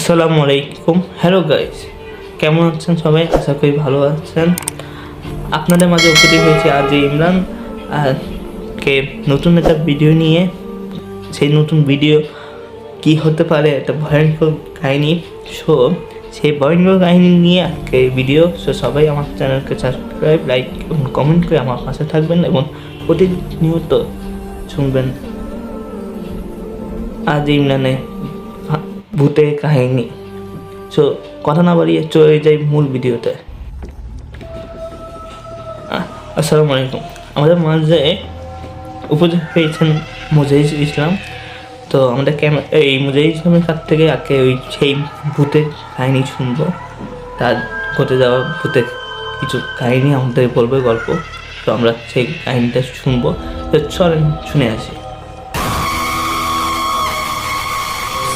আসসালামু আলাইকুম। Hello guys, কেমন আছেন সবাই? আশা করি ভালো আছেন। আপনাদের মাঝে উপস্থিত হয়েছে আজ ইমরান কে নতুন একটা ভিডিও নিয়ে। সেই নতুন ভিডিও কি হতে পারে, একটা ভয়ঙ্কর কাহিনী। সেই ভয়ঙ্কর কাহিনী নিয়ে আজকে ভিডিও। সবাই আমার চ্যানেলকে সাবস্ক্রাইব, লাইক এবং কমেন্ট করে আমার পাশে থাকবেন এবং প্রতিনিয়ত শুনবেন আজ ইমরানে ভূতের কাহিনী। কথা না বাড়িয়ে চলে যাই মূল ভিডিওতে। আসসালামু আলাইকুম। আমাদের মাঝে উপস্থিত হয়েছেন মুজাহিদ ইসলাম। তো আমাদের এই মুজাহিদ ইসলামের কাছ থেকে আগে সেই ভূতের কাহিনী শুনবো। তার ঘটে যাওয়া ভূতের কিছু কাহিনী আমাদের বলবে, গল্প। তো আমরা সেই কাহিনীটা শুনবো। তো চলেন শুনে আসি।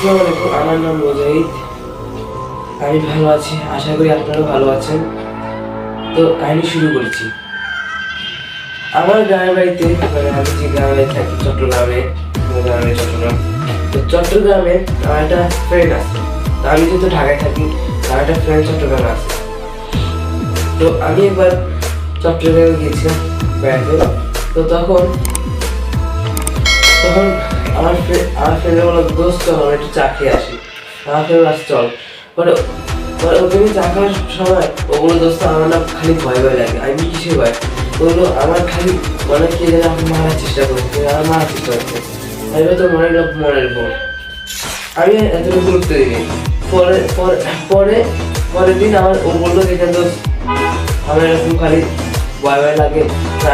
আসসালামু আলাইকুম, আমার নাম মুজাহিদ। আমি ভালো আছি, আশা করি আপনারাও ভালো আছেন। তো কাহিনী শুরু করছি। আমার গ্রামের বাড়িতে, আমি যে গ্রামে থাকি চট্টগ্রামে, চট্টগ্রাম। তো চট্টগ্রামে আমার একটা ফ্রেন্ড আছে। তো আমি যেহেতু ঢাকায় থাকি, আমার একটা ফ্রেন্ড চট্টগ্রামে আছে। তো আমি একবার চট্টগ্রামে গিয়েছিলাম বেড়াতে। তো তখন আমার ফ্রেন্ডের বললো, দোস্ত চল একটু চা খেয়ে আসি। আমার ফ্রেন্ড আসে চল। পরে ওখানে চা খাওয়ার সময় ও বললো, দোস্ত আমার না খালি ভয় ভয় লাগে। আমি কিসে ভয়? বললো, আমার খালি মনে কে যেন আপনি মারার চেষ্টা করছে, আমার মারার চেষ্টা করছে। আমি তোর মনের ভোর। আমি এতটুকু গুরুত্ব দিই। পরের দিন ও বললো, দেখেন দোস্ত আমার এরকম খালি ভয় ভয় লাগে।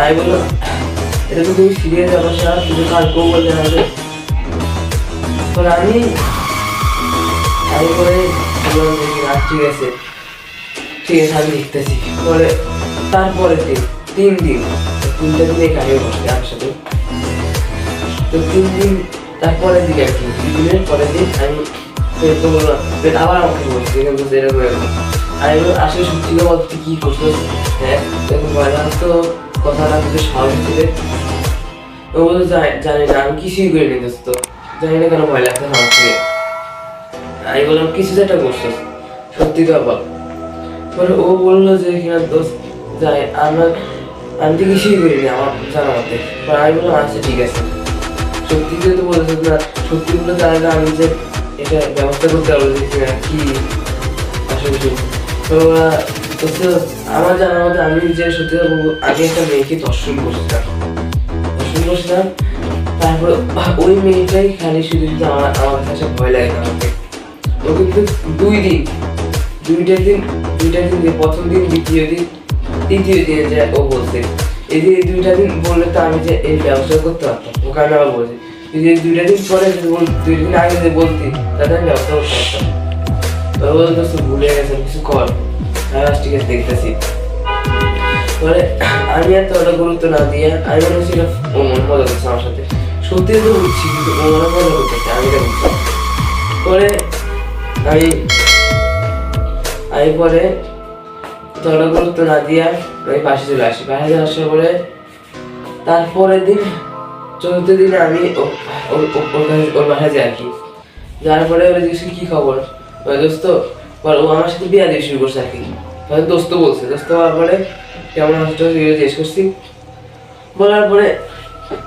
আমি বললো, এটা তো তুমি সিরিয়াস অবস্থা, শুধু কালকেও বলতে হবে। পরে আমি করে বললাম, ঠিক আছে আমি লিখতেছি। পরে তারপরে 3 দিন, 3টা দিন এই কাহিনী বসে একসাথে। তো 3 দিন তারপরের দিন আর কি, 2 দিনের পরের দিন আমি তো বললাম, আবার আমাকে বলছি এরকম এরকম। আমি বললাম, আসলে সত্যি বলতে কি করছো? হ্যাঁ এরকম ভয় লাগতো, কথাটা কিন্তু স্বাভাবিক ছিল। ও বলতো, জানি না, আমি কিছুই করিনি দোস্ত, জানি না কেন ভয় লাগতো আমার থেকে। আমি বললাম, কিছু তো একটা করছো, সত্যি তো বল। পরে ও বললো যে কিনা দোস্ত যাই, আমি তো কিছুই করিনি আমার জানা মতে। আমি বললাম, আচ্ছা ঠিক আছে, সত্যি যেহেতু বলেছো না, সত্যি বলে তাহলে আমি যে এটা ব্যবস্থা করতে পারবো যে কিনা কি আসলে। তো আমার জানার মতে আমি যে সত্যি বলবো, আগে একটা মেয়েকে দর্শন করছিলাম। তারপরে ওই মেয়েটাই খালি শুধু শুধু আমার কাছে ভয় লাগে না আমাকে। ও কিন্তু 2 দিন, প্রথম দিন, দ্বিতীয় দিন, তৃতীয় দিনে যে ও বলছে, এই যে 2টা দিন বললে তো আমি যে এই ব্যবসা করতে পারতাম। ওকে আমি আবার বলছি, এই 2টা দিন পরে 2 দিন আগে যে বলতি, তাতে আমি ব্যবসা করতে পারতাম। তো বলতো, ভুলে গেছেন, কিছু কর। ঠিক আছে দেখতেছি। পরে আমি আর তো ওটা গুরুত্ব না দিয়ে আমি মনে হচ্ছি ও মনে মজা করছে আমার সাথে। সত্যি তো বুঝছি, কিন্তু ও মনে মজা করতেছে, আমি এটা বুঝছি। পরে আমি পরে তো ওটা গুরুত্ব না দিয়ে আমি বাসে চলে আসি। বাসে আসার পরে তারপরের দিন 4th দিনে আমি ওর বাসায় যাই আর কি। যাওয়ার পরে ওরা জিজ্ঞেস কি খবর দোস্ত। পরে ও আমার সাথে বিয়া দিয়ে শুরু করছে আর কি। দোস্ত বলছে, দোস্ত হওয়ার পরে কেমন আসতো জিজ্ঞেস করছি। বলার পরে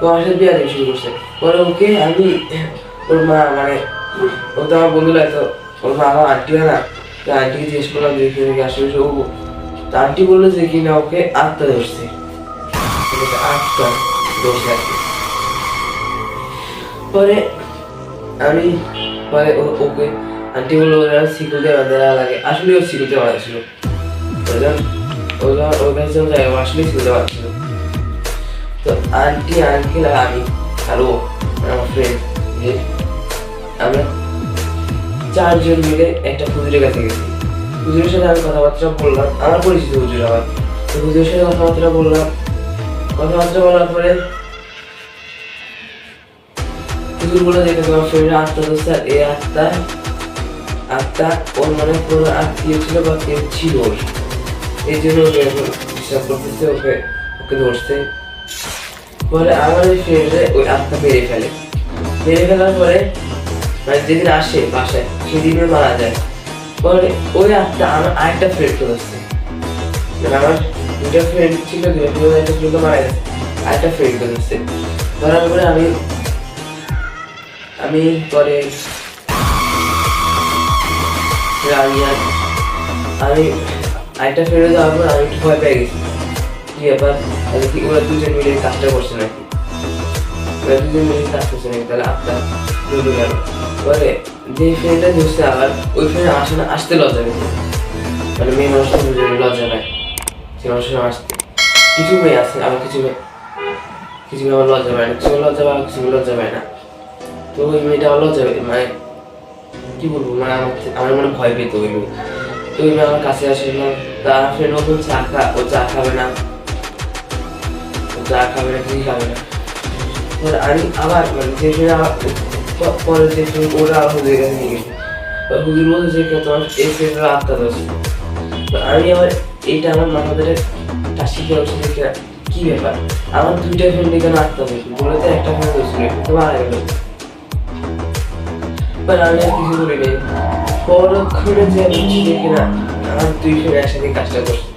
ও আমার সাথে বিয়া দিয়ে শুরু করছে। পরে ওকে আমি ওর মা, মানে ও তো আমার বন্ধু লাগতো, ওর মা আমার আন্টি হয় না, আন্টিকে জিজ্ঞেস করলাম যে আসলে ও। আন্টি বললো যে কিনা ওকে আত্মা ধরছে, আত্মা ধরছে আর কি। পরে ওকে আন্টি বললো শিকুল দেওয়া লাগে। আসলে ওর শিকুল দেওয়া ছিল, আসলে শিকুল দেওয়া ছিল। তো আন্টি, আঙ্কেল আর আমি আর ও আমার ফ্রেন্ড, আমরা 4 জন মিলে একটা হুজুরের কাছে গেছি। হুজুরের সাথে আমি কথাবার্তা বললাম, আমার পরিচিত হুজুর আমার। তো হুজুরের সাথে কথাবার্তা বলার পরে হুজুর বলে, দেখে তোমার শরীরে আত্মা দোস্ত, এই আত্মা ওর মনে কোনো আত্মীয় ছিল বা কেউ ছিল, এই জন্য ওকে এখন বিশ্বাস করতেছে, ওকে ধরছে। পরে আমার ওই ফ্রেন্ডে ওই আত্মা মেরে ফেলার পরে মানে যেদিন আসে বাসায় সেদিনে মারা যায়। পরে ওই আত্মা আমার আরেকটা ফ্রেন্ডকে ধরছে, মানে আমার দুটা ফ্রেন্ড ছিল, দুটা ফ্রেন্ড একটা ফ্রেন্ড মারা গেছে, আরেকটা ফ্রেন্ডকে ধরছে। ধরার পরে আমি পরে আমি আরেকটা ফ্রেন্ডে যাওয়ার পর আমি একটু ভয় পেয়ে গেছি, কি ব্যাপার তাহলে কি ওরা দুজন মিলে কাজটা করছে নাকি, ওরা দুজন মিলে কাজ করছে নাকি, তাহলে আপনার ঢুকে গেল। পরে যে ফ্রেন্ডটা ধরছে আবার ওই ফ্রেন্ড আমার সামনে আসতে লজ্জা পেত, মানে মেয়ে মানুষটা লজ্জা পায় সে মানুষের সামনে আসতে। কিছু মেয়ে আছে আবার কিছু মেয়ে আবার লজ্জা পায় না, কিছু লজ্জা পায় কিছু লজ্জা পায় না। তো ওই মেয়েটা আমার লজ্জা পেত, মানে কি বলবো, মানে আমার মনে ভয় পেত ওই মেয়ে। তো ওই মেয়ে আমার কাছে আসে না, তার ফ্রেন্ড ও চা খাবে না, কিছুই খাবে না। আমি আবার মানে যে ফ্রেন্ড আবার পরে যে ফ্রেন্ড ওরা আবার হুজুরের কাছে নিয়ে গেছে, হুজুর বলছে যে তোমার এই ফ্রেন্ডের আত্মা দোষ। তো আমি আবার এইটা আমার মাথা ধরে কাশি খেয়ে উঠছে যে কি ব্যাপার, আমার দুইটা ফ্রেন্ডে কেন আত্মা দোষ, বলে তো একটা ফ্রেন্ড দোষ ছিল, কিন্তু মারা গেল। আমি আর কিছু করি নাই, পরক্ষণে যে আমি দেখি না আমার দুই ফ্রেন্ড একসাথে কাজটা করছে।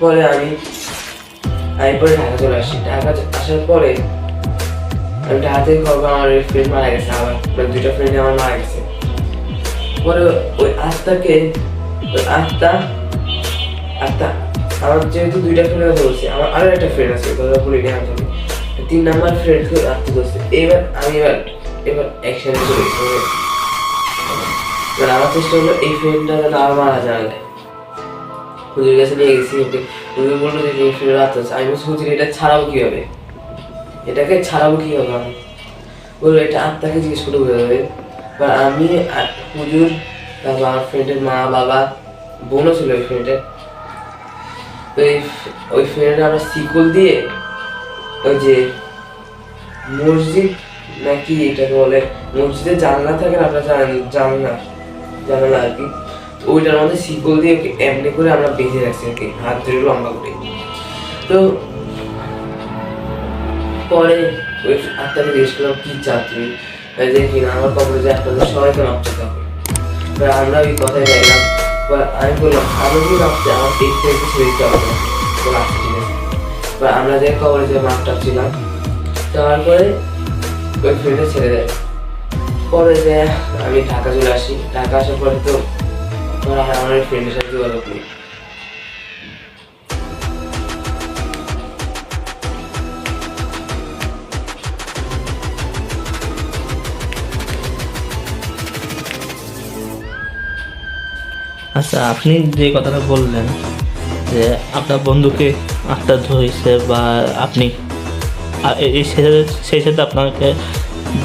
পরে আমি পরে ঢাকা চলে আসি। ঢাকা আসার পরে আমি ঢাকাতে খবর আমার ওই ফ্রেন্ড মারা গেছে, আবার দুইটা ফ্রেন্ড আমার মারা গেছে। পরে ওই আত্মা আমার যেহেতু দুইটা ফ্রেন্ড কথা বলছি, আমার আরো একটা ফ্রেন্ড আছে কথা বলিনি আমি, 3 নাম্বার ফ্রেন্ডকে আত্মা ধরছে। এবার একসাথে চলে গেছে, আমার চেষ্টা হলো এই ফ্রেন্ডটা যেন আর মারা যায়। হুজুরের কাছে নিয়ে গেছি, হুজুর বললো যে এই ফ্রেন্ডের আত্মা আছে। আমি বলছি হুজুর এটা ছাড়াবো কিভাবে, এটাকে ছাড়াবো কিভাবে, আমি বললো এটা আত্মাকে জিজ্ঞেস করে বোঝা যাবে। বা আমি হুজুর, তারপর আমার ফ্রেন্ডের মা বাবা বোনও ছিল ওই ফ্রেন্ডের। তো ওই ফ্রেন্ডে আমরা শিকল দিয়ে ওই যে মসজিদ নাকি এটাকে বলে মসজিদের জানলা থাকে না, আপনার জানলা আর কি, ওইটার মধ্যে শিকল দিয়ে ওকে এমনি করে আমরা বেঁধে রাখছি আর কি, হাত ধরে লম্বা করে। তো পরে ওই আত্মাকে জিজ্ঞেস করলাম কি চাও তুমি, যে কিনা আমার কবরে যে আপনাদের সবাইকে মাপ চাইতে হবে। আমরা ওই কথাই চাইলাম। আমি বললাম আমি কি ভাবছি আমার পেট থেকে ছেড়ে দিতে হবে না, ঠিক আছে। আমরা যে কবরে যে মাপ চাচ্ছিলাম, তারপরে ওই ফ্রেন্ডে ছেড়ে দেয়। পরে যে আমি ঢাকা চলে আসি, ঢাকা আসার পরে তো আমার ওই ফ্রেন্ডের সাথে যোগাযোগ করি। আচ্ছা, আপনি যে কথাটা বললেন যে আপনার বন্ধুকে আত্মা ধরেছে বা আপনি সেই সাথে আপনাকে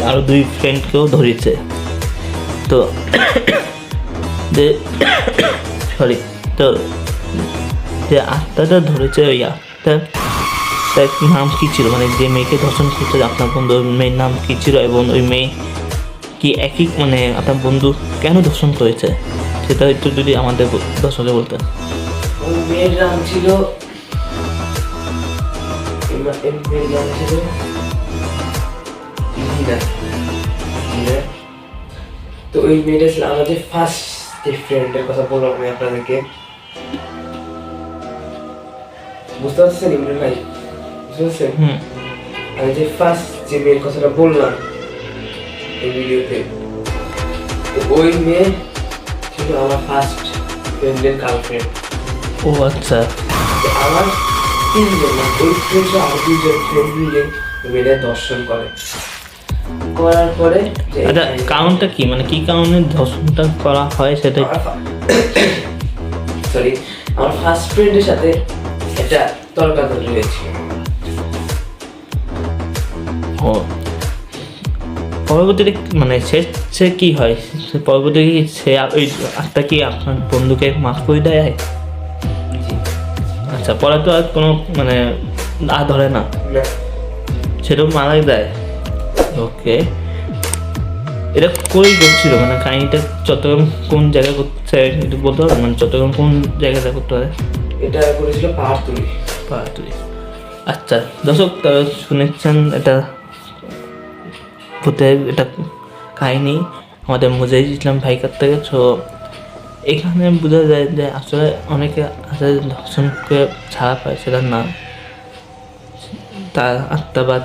আরও 2 ফ্রেন্ডকেও ধরেছে, তো যে সরি তো যে আত্মাটা ধরেছে ওই আত্মার নাম কী ছিল, মানে যে মেয়েকে ধর্ষণ করছে আপনার বন্ধু মেয়ের নাম কী ছিল, এবং ওই মেয়ে কি একই, মানে আপনার বন্ধু কেন ধর্ষণ করেছে সেটা একটু যদি আমাদের দর্শকে বলতেন। ওই মেয়ের নাম ছিল তো ওই মেয়েটা ছিল আমাদের ফার্স্ট যে ফ্রেন্ডের কথা বললাম আমি আপনাদেরকে, বুঝতে পারছেন ইমরান ভাই, বুঝতে পারছেন? আমি যে ফার্স্ট যে মেয়ের কথাটা বললাম এই ভিডিওতে, তো ওই মেয়ে ছিল আমার ফার্স্ট ফ্রেন্ডের গার্লফ্রেন্ড। ও আচ্ছা, আমার 3 জন, ওই ফ্রেন্ড আর 2 জন ফ্রেন্ড মিলে মেয়েটা দর্শন করার পরে আচ্ছা কারণটা কি, মানে কি কারণে ধর্ষণটা করা হয় সেটা সরি, আমার ফার্স্ট ফ্রেন্ডের সাথে একটা তর্কাতর্কি হয়েছিল। ও পরবর্তীতে মানে সে কি হয়, পরবর্তীতে কি সে ওই আত্মা কি আপনার বন্ধুকে মাফ করে দেয়? আচ্ছা, পরে তো আর কোনো মানে ধরে না, সেটাও মারা দেয়। ওকে, এটা কই করছিল, মানে কাহিনিটা চট্টগ্রাম কোন জায়গায় করছে একটু বলতে পারবেন, মানে চট্টগ্রাম কোন জায়গাটা করতে পারে? এটা করেছিল পাহাড়তলি। আচ্ছা দর্শক শুনেছেন, এটা ভূতের এটা কাহিনী আমাদের মুজাহিদ ইসলাম ভাইকার থেকে। তো এখানে বোঝা যায় যে আসলে অনেকে আসলে ধর্ষণকে ছাড়া পায়, সেটা না, তার আত্মা বা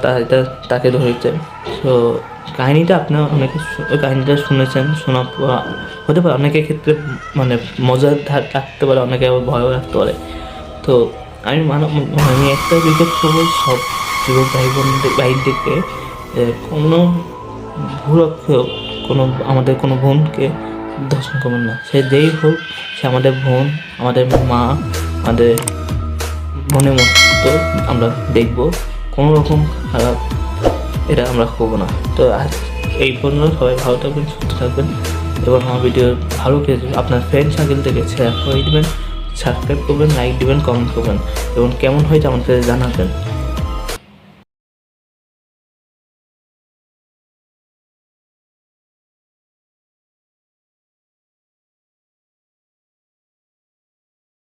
তাকে ধরেছে। তো কাহিনিটা আপনার অনেকে ওই কাহিনিটা শুনেছেন, শোনা হতে পারে অনেকের ক্ষেত্রে মানে মজার লাগতে পারে, অনেকে আবার ভয়ও রাখতে পারে। তো আমি আমি একটা রিকোয়েস্ট করবো সব যুবক ভাইদেরকে, কোনো ভুলক্ষ কোনো আমাদের কোনো বোনকে ধর্ষণ করবেন না। সে যেই হোক, সে আমাদের বোন, আমাদের মা, আমাদের বোনের মতো আমরা দেখবো, কোনো রকম খারাপ এটা আমরা করবো না। তো আজ এই পর্যন্ত, সবাই ভালো থাকবেন, সুস্থ থাকবেন এবং আমার ভিডিও ভালো খেয়ে আপনার ফ্রেন্ড সার্কেল থেকে শেয়ার করে দেবেন, সাবস্ক্রাইব করবেন, লাইক দেবেন, কমেন্ট করবেন এবং কেমন হয়েছে আমাদের জানাবেন।